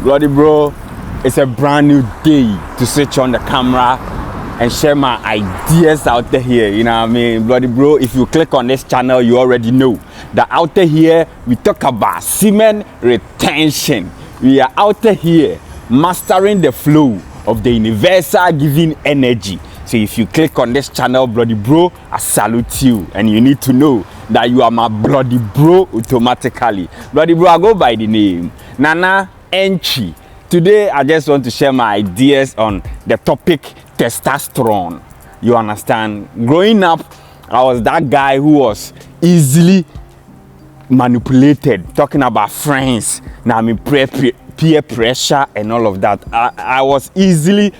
Bloody bro, it's a brand new day to switch on the camera and share my ideas out there here. You know what I mean? Bloody bro, if you click on this channel, you already know that out there here we talk about semen retention. We are out there here mastering the flow of the universal giving energy. So if you click on this channel, bloody bro, I salute you, and you need to know that you are my bloody bro automatically. Bloody bro, I go by the name Nana Entry. Today I just want to share my ideas on the topic testosterone. You understand? Growing up, I was that guy who was easily manipulated, talking about friends. Now I mean peer pressure and all of that. I was easily,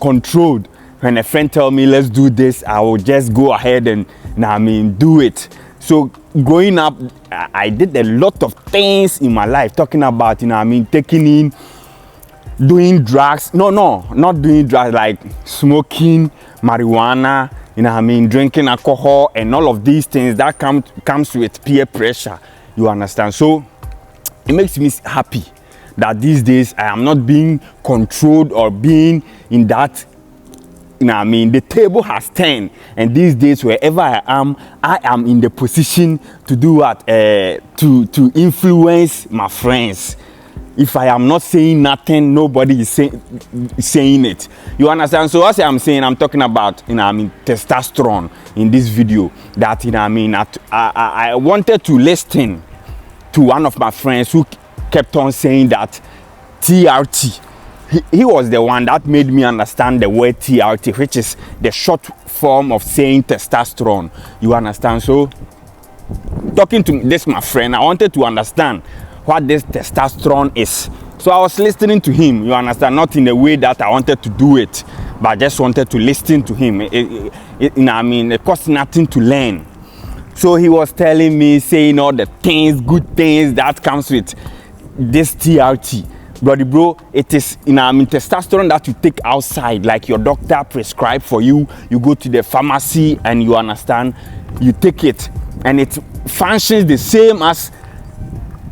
controlled. When a friend tell me let's do this, I will just go ahead and do it. So growing up, I did a lot of things in my life, talking about taking in, doing drugs. No, not doing drugs, like smoking marijuana, drinking alcohol and all of these things that comes with peer pressure. You understand? So it makes me happy that these days I am not being controlled or being in that. The table has turned, and these days wherever I am in the position to do what? To influence my friends. If I am not saying nothing, nobody is saying it. You understand? So as I'm saying, I'm talking about testosterone in this video. That I wanted to listen to one of my friends who kept on saying that TRT. He was the one that made me understand the word TRT, which is the short form of saying testosterone. You understand? So, talking to this my friend, I wanted to understand what this testosterone is. So I was listening to him. You understand? Not in a way that I wanted to do it, but I just wanted to listen to him. It cost nothing to learn. So he was telling me, saying all the things, good things that comes with this TRT. Bloody bro, it is testosterone that you take outside, like your doctor prescribed for you. You go to the pharmacy and you understand, you take it, and it functions the same as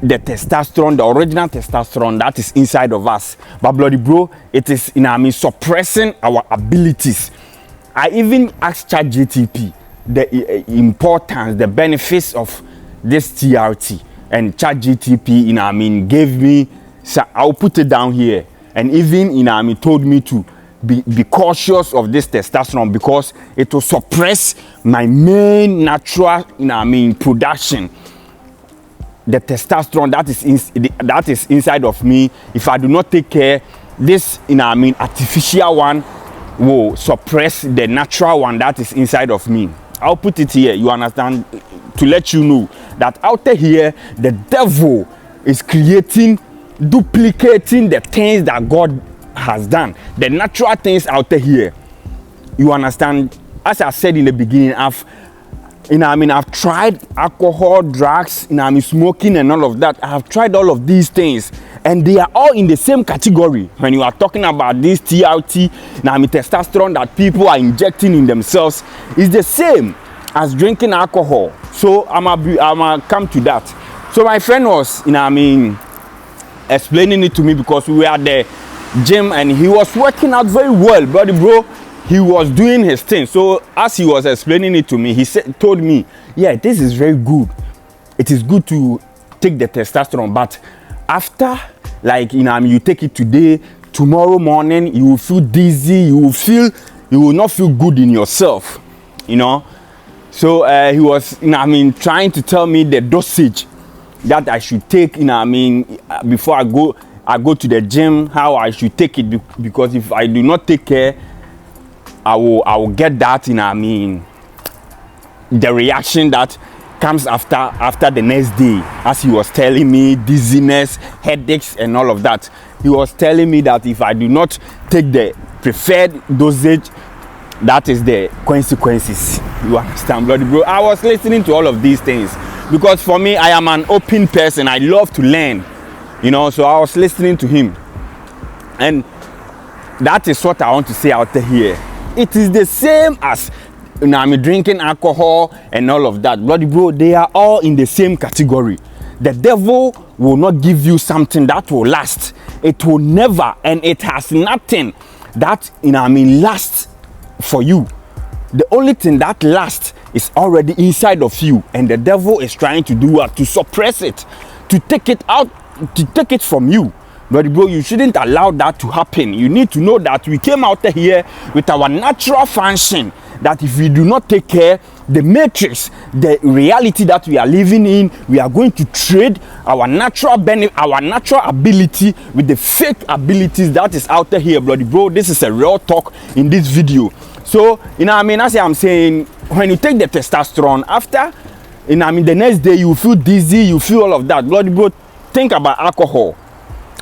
the testosterone, the original testosterone that is inside of us. But bloody bro, it is suppressing our abilities. I even asked ChatGPT the importance, the benefits of this TRT, and ChatGPT gave me. So I'll put it down here, and even told me to be cautious of this testosterone because it will suppress my main natural production. The testosterone that is inside of me. If I do not take care, this artificial one will suppress the natural one that is inside of me. I'll put it here. You understand? To let you know that out there here, the devil is duplicating the things that God has done, the natural things out there here. You understand? As I said in the beginning, I've tried alcohol, drugs, smoking and all of that. I have tried all of these things, and they are all in the same category. When you are talking about this TRT, testosterone that people are injecting in themselves, is the same as drinking alcohol. So I'ma come to that. So my friend was, explaining it to me because we were at the gym and he was working out very well, buddy bro. He was doing his thing. So as he was explaining it to me, he told me, yeah, this is very good. It is good to take the testosterone, but after you take it today, tomorrow morning you will feel dizzy, you will not feel good in yourself, So he was trying to tell me the dosage that I should take, before I go to the gym, how I should take it, because if I do not take care, I will get that, the reaction that comes after the next day. As he was telling me, dizziness, headaches and all of that. He was telling me that if I do not take the preferred dosage, that is the consequences. You understand, bloody bro? I was listening to all of these things because for me, I am an open person. I love to learn, so I was listening to him, and that is what I want to say out there here. It is the same as I'm drinking alcohol and all of that, bloody bro. They are all in the same category. the devil will not give you something that will last. It will never, and it has nothing that lasts for you. The only thing that lasts is already inside of you, and the devil is trying to do what? To suppress it, to take it out, to take it from you. But bro, you shouldn't allow that to happen. You need to know that we came out here with our natural function, that if we do not take care, the matrix, the reality that we are living in, we are going to trade our natural benefit, our natural ability with the fake abilities that is out here, bloody bro. This is a real talk in this video. So, as I'm saying, when you take the testosterone, after, the next day you feel dizzy, you feel all of that. Bloody bro, think about alcohol.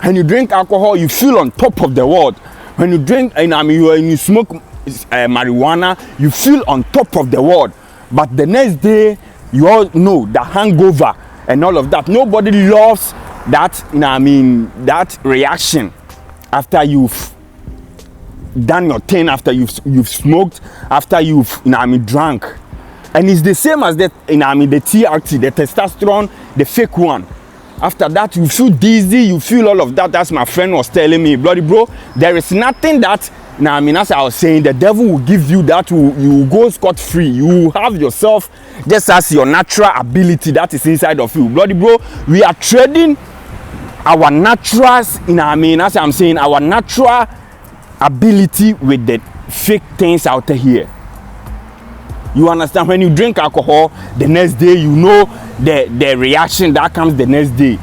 When you drink alcohol, you feel on top of the world. When you drink, you smoke marijuana, you feel on top of the world. But the next day, you all know the hangover and all of that. Nobody loves that, that reaction after you've done your thing, after you've smoked, after you've drunk. And it's the same as that, the TRT, the testosterone, the fake one. After that, you feel dizzy, you feel all of that. That's my friend was telling me, bloody bro, there is nothing that, as I was saying, the devil will give you that you will go scot-free. You will have yourself just as your natural ability that is inside of you. Bloody bro, we are trading our naturals, as I'm saying, our natural ability with the fake things out here. You understand? When you drink alcohol, the next day you know the reaction that comes the next day.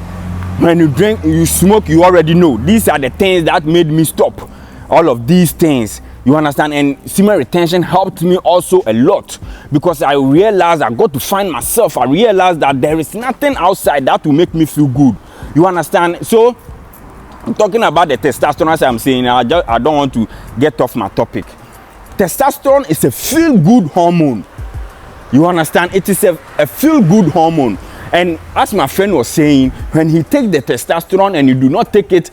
When you drink, you smoke, you already know. These are the things that made me stop. All of these things. You understand? And semen retention helped me also a lot, because I realized, I got to find myself. I realized that there is nothing outside that will make me feel good. You understand? So, I'm talking about the testosterone, as I'm saying, I don't want to get off my topic. Testosterone is a feel-good hormone. You understand? It is a feel-good hormone. And as my friend was saying, when he takes the testosterone and you do not take it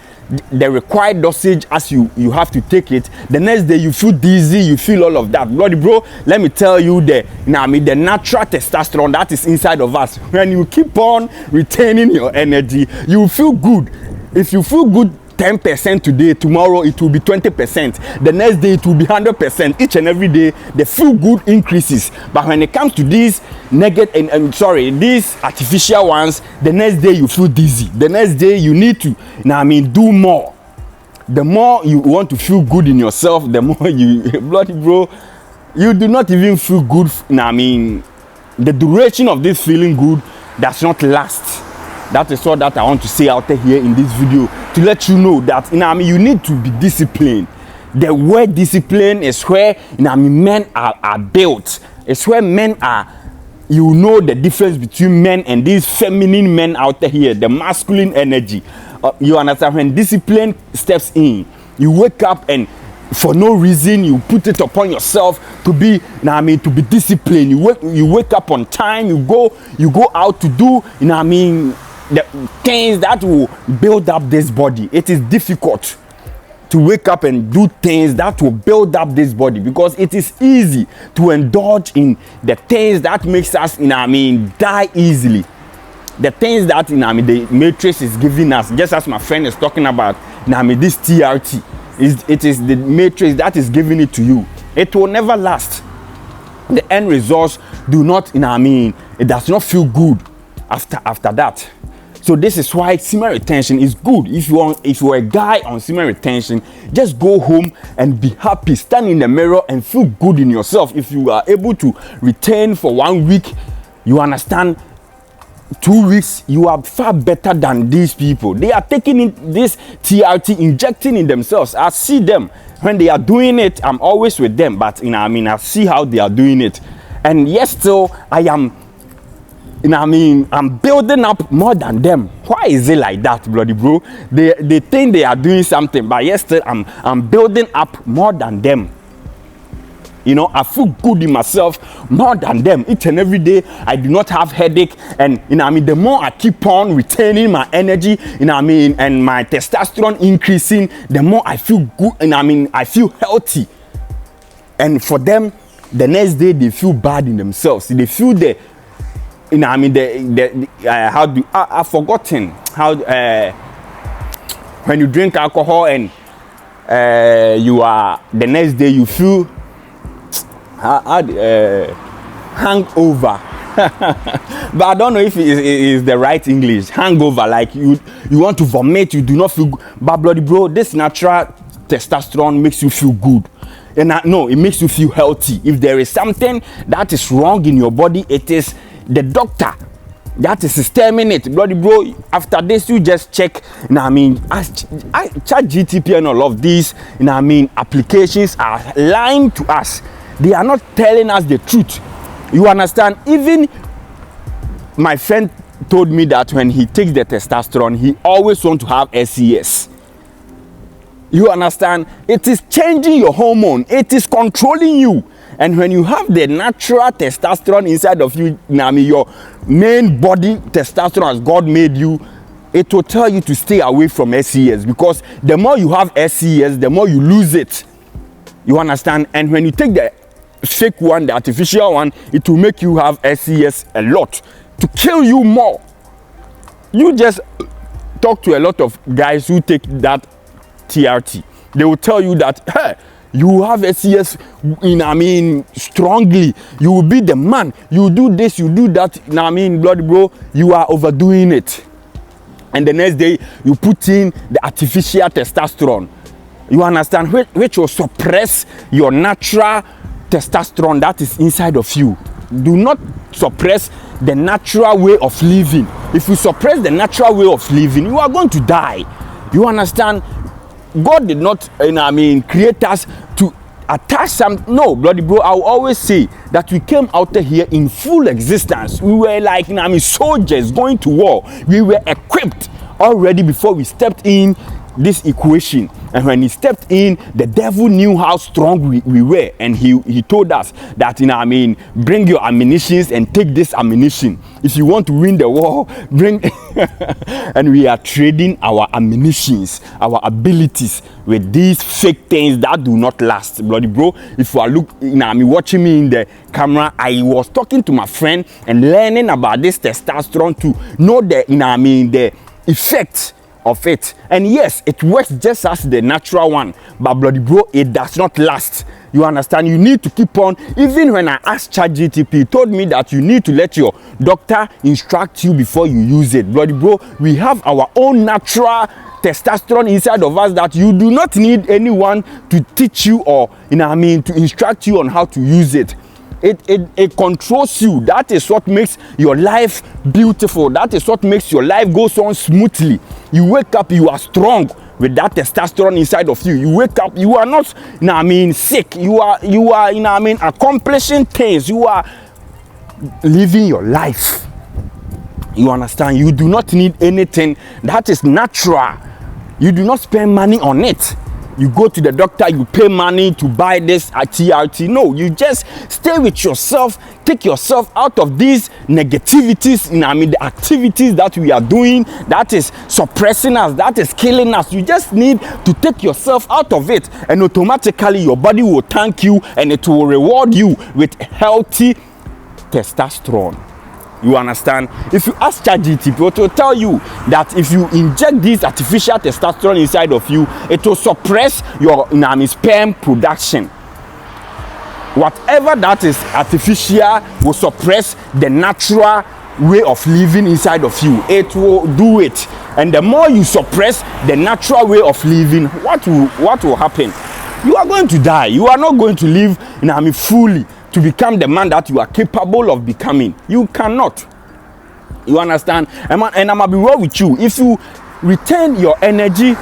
the required dosage as you have to take it, the next day you feel dizzy, you feel all of that. Bloody bro, let me tell you the natural testosterone that is inside of us. When you keep on retaining your energy, you feel good. If you feel good 10% today, tomorrow it will be 20%, the next day it will be 100%. Each and every day the feel good increases. But when it comes to these these artificial ones, the next day you feel dizzy, the next day you need to do more. The more you want to feel good in yourself, the more you bloody bro, you do not even feel good. The duration of this feeling good does not last. That is all that I want to say out here in this video, to let you know that you need to be disciplined. The word discipline is where men are built. It's where men are. You know the difference between men and these feminine men out here, the masculine energy. You understand? When discipline steps in, you wake up and for no reason you put it upon yourself to be to be disciplined. You wake up on time. You go out to do the things that will build up this body. It is difficult to wake up and do things that will build up this body, because it is easy to indulge in the things that makes us die easily. The things that the matrix is giving us, just as my friend is talking about this TRT, it is the matrix that is giving it to you. It will never last. The end results do not it does not feel good after that. So this is why semen retention is good. If you're a guy on semen retention, just go home and be happy. Stand in the mirror and feel good in yourself. If you are able to retain for 1 week, you understand, 2 weeks, you are far better than these people. They are taking in this TRT, injecting in themselves. I see them when they are doing it. I'm always with them, but I see how they are doing it. And yes, still I am. I'm building up more than them. Why is it like that, bloody bro? They think they are doing something, but yes, still I'm building up more than them. I feel good in myself more than them. Each and every day, I do not have headache, and the more I keep on retaining my energy, and my testosterone increasing, the more I feel good, I feel healthy. And for them, the next day they feel bad in themselves. They feel you know, I mean, how do I've forgotten how when you drink alcohol and you are the next day you feel hangover. But I don't know if it is the right English. Hangover, like you want to vomit, you do not feel good. But bloody bro, this natural testosterone makes you feel good. And no, it makes you feel healthy. If there is something that is wrong in your body, it is the doctor that is stemming it. Bloody bro, after this you just check. You know what I mean? I chat GTP and all of these, you know what I mean, applications are lying to us. They are not telling us the truth. You understand? Even my friend told me that when he takes the testosterone, he always wants to have SES. You understand? It is changing your hormone. It is controlling you. And when you have the natural testosterone inside of you, your main body testosterone as God made you, it will tell you to stay away from SES, because the more you have SES, the more you lose it. You understand? And when you take the fake one, the artificial one, it will make you have SES a lot to kill you more. You just talk to a lot of guys who take that TRT. They will tell you that, hey, you have SES strongly. You will be the man. You do this, you do that. Bloody bro, you are overdoing it. And the next day, you put in the artificial testosterone. You understand? Which will suppress your natural testosterone that is inside of you. Do not suppress the natural way of living. If you suppress the natural way of living, you are going to die. You understand? God did not, create us to attach some. No, bloody bro, I will always say that we came out here in full existence. We were like, soldiers going to war. We were equipped already before we stepped in this equation. And when he stepped in, the devil knew how strong we were, and he told us that, bring your ammunitions and take this ammunition. If you want to win the war, bring and we are trading our ammunitions, our abilities with these fake things that do not last. Bloody bro, if you are watching me in the camera, I was talking to my friend and learning about this testosterone to know the effects of it. And yes, it works just as the natural one, but bloody bro, it does not last. You understand? You need to keep on. Even when I asked ChatGTP, he told me that you need to let your doctor instruct you before you use it. Bloody bro, we have our own natural testosterone inside of us that you do not need anyone to teach you or to instruct you on how to use it. It controls you. That is what makes your life beautiful. That is what makes your life go on smoothly. You wake up, you are strong with that testosterone inside of you. You wake up, you are not sick. You are accomplishing things. You are living your life. You understand? You do not need anything that is natural. You do not spend money on it. You go to the doctor, you pay money to buy this at TRT. No, you just stay with yourself, take yourself out of these negativities, the activities that we are doing, that is suppressing us, that is killing us. You just need to take yourself out of it, and automatically your body will thank you and it will reward you with healthy testosterone. You understand? If you ask ChatGTP, it will tell you that if you inject this artificial testosterone inside of you, it will suppress your sperm production. Whatever that is artificial will suppress the natural way of living inside of you. It will do it. And the more you suppress the natural way of living, what will happen? You are going to die. You are not going to live fully to become the man that you are capable of becoming. You cannot. You understand? And I'm gonna be real with you. If you retain your energy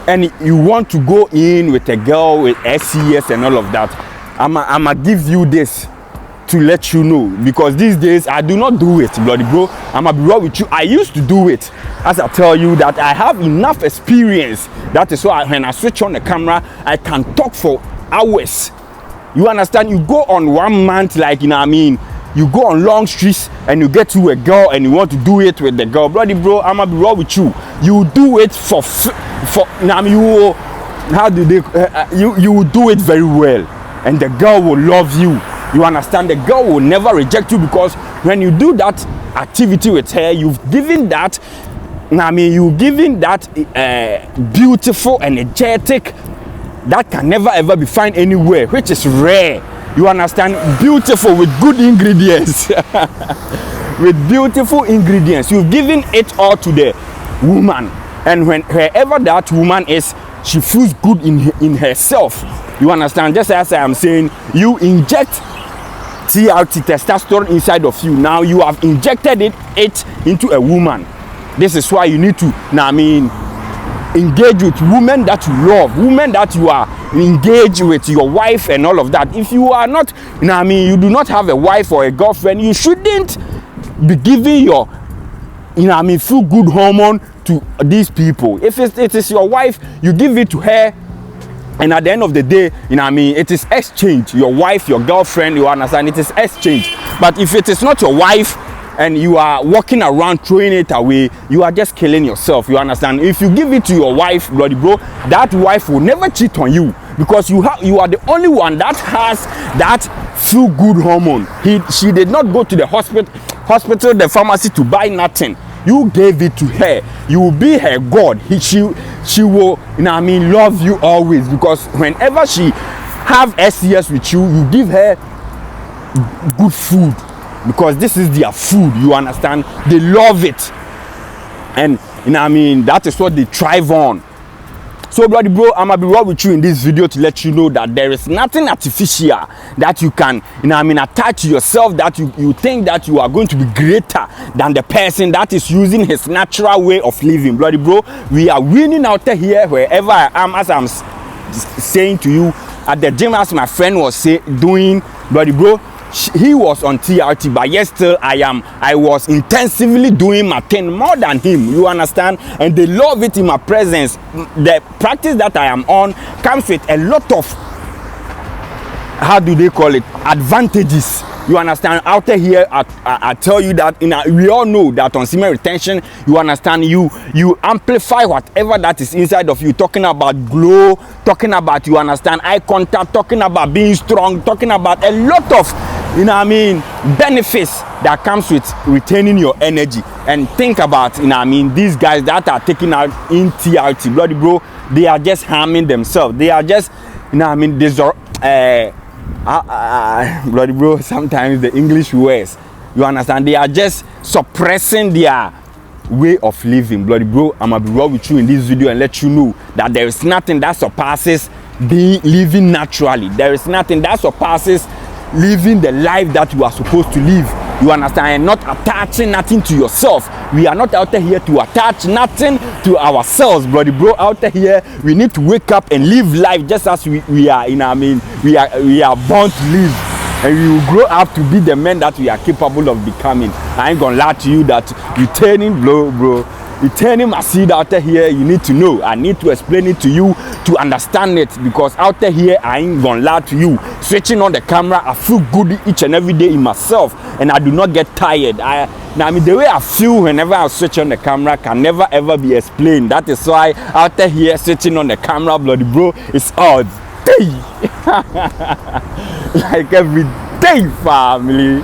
and you want to go in with a girl with SES and all of that, I'm gonna give you this to let you know, because these days I do not do it, bloody bro. I'm gonna be real with you. I used to do it, as I tell you that I have enough experience. That is why when I switch on the camera, I can talk for hours. You understand? You go on 1 month, you go on long streets and you get to a girl and you want to do it with the girl. Bloody bro, I'm gonna be raw with you. You do it you will do it very well, and the girl will love you. You understand? The girl will never reject you, because when you do that activity with her, you've given that, you've given that beautiful, energetic, that can never ever be found anywhere, which is rare. You understand? Beautiful with good ingredients. With beautiful ingredients. You've given it all to the woman. And wherever that woman is, she feels good in herself. You understand? Just as I am saying, you inject TRT, testosterone, inside of you. Now you have injected it into a woman. This is why you need to, engage with women that you love, women that you are engaged with, your wife and all of that. If you are not, you do not have a wife or a girlfriend, you shouldn't be giving your, feel good hormone to these people. If it is your wife, you give it to her, and at the end of the day, it is exchange. Your wife, your girlfriend, you understand, it is exchange. But if it is not your wife, and you are walking around throwing it away, you are just killing yourself. You understand? If you give it to your wife, bloody bro, that wife will never cheat on you, because you are the only one that has that feel good hormone. She did not go to the hospital, the pharmacy to buy nothing. You gave it to her. You will be her God. She will, love you always, because whenever she have SES with you, you give her good food, because this is their food. You understand? They love it, and that is what they thrive on. So bloody bro, I'm gonna be raw with you in this video to let you know that there is nothing artificial that you can attach to yourself, that you think that you are going to be greater than the person that is using his natural way of living. Bloody bro, we are winning out here wherever I am, as I'm saying to you, at the gym, as my friend was doing. Bloody bro, he was on TRT, but yet still I was intensively doing my thing more than him. You understand? And they love it in my presence. The practice that I am on comes with a lot of, how do they call it, advantages. You understand? Out here, I tell you that we all know that on semen retention, you understand, you amplify whatever that is inside of you. Talking about glow, talking about, you understand, eye contact, talking about being strong, talking about a lot of, benefits that comes with retaining your energy. And think about, these guys that are taking out in TRT, bloody bro, they are just harming themselves. They are just, bloody bro, sometimes the English words, you understand, they are just suppressing their way of living. Bloody bro, I'm gonna be raw with you in this video and let you know that there is nothing that surpasses living naturally. There is nothing that surpasses living the life that you are supposed to live. You understand? And not attaching nothing to yourself. We are not out here to attach nothing to ourselves, bloody bro. Out here, we need to wake up and live life just as we are we are born to live, and we will grow up to be the men that we are capable of becoming. I ain't gonna lie to you that returning returning my seed out here, you need to know. I need to explain it to you to understand it, because out here, I ain't gonna lie to you. Switching on the camera, I feel good each and every day in myself, and I do not get tired. The way I feel whenever I switch on the camera can never ever be explained. That is why out here, switching on the camera, bloody bro, it's all day. Like every day, family.